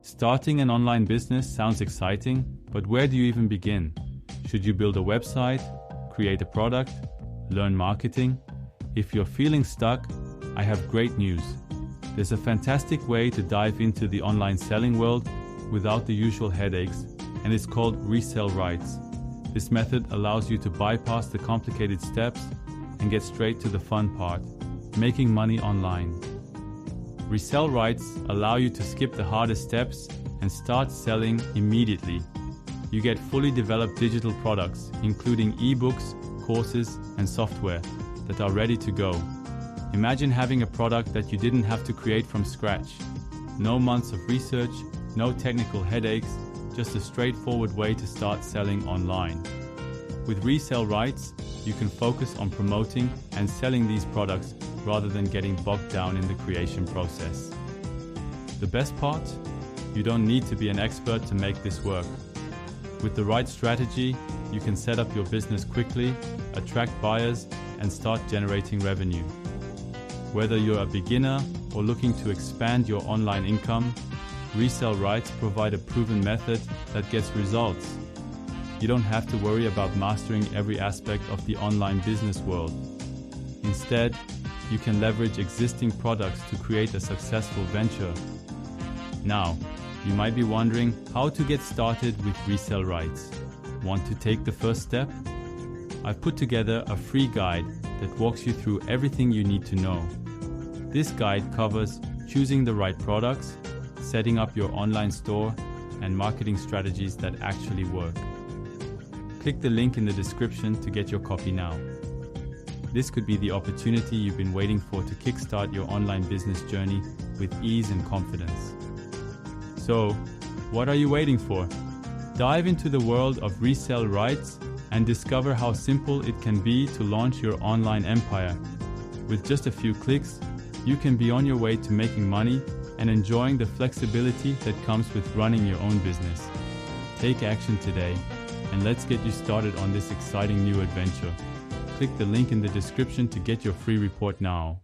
Starting an online business sounds exciting, but where do you even begin? Should you build a website, create a product, learn marketing? If you're feeling stuck, I have great news. There's a fantastic way to dive into the online selling world without the usual headaches, and it's called Resell Rights. This method allows you to bypass the complicated steps and get straight to the fun part, making money online. Resell Rights allow you to skip the hardest steps and start selling immediately. You get fully developed digital products, including ebooks, courses, and software that are ready to go. Imagine having a product that you didn't have to create from scratch. No months of research, no technical headaches, just a straightforward way to start selling online. With Resell Rights, you can focus on promoting and selling these products rather than getting bogged down in the creation process. The best part? You don't need to be an expert to make this work. With the right strategy, you can set up your business quickly, attract buyers, and start generating revenue. Whether you're a beginner or looking to expand your online income, Resell Rights provide a proven method that gets results. You don't have to worry about mastering every aspect of the online business world. Instead, you can leverage existing products to create a successful venture. Now, you might be wondering how to get started with Resell Rights. Want to take the first step? I've put together a free guide that walks you through everything you need to know. This guide covers choosing the right products, setting up your online store, and marketing strategies that actually work. Click the link in the description to get your copy now. This could be the opportunity you've been waiting for to kickstart your online business journey with ease and confidence. So, what are you waiting for? Dive into the world of Resell Rights and discover how simple it can be to launch your online empire. With just a few clicks, you can be on your way to making money and enjoying the flexibility that comes with running your own business. Take action today, and let's get you started on this exciting new adventure. Click the link in the description to get your free report now.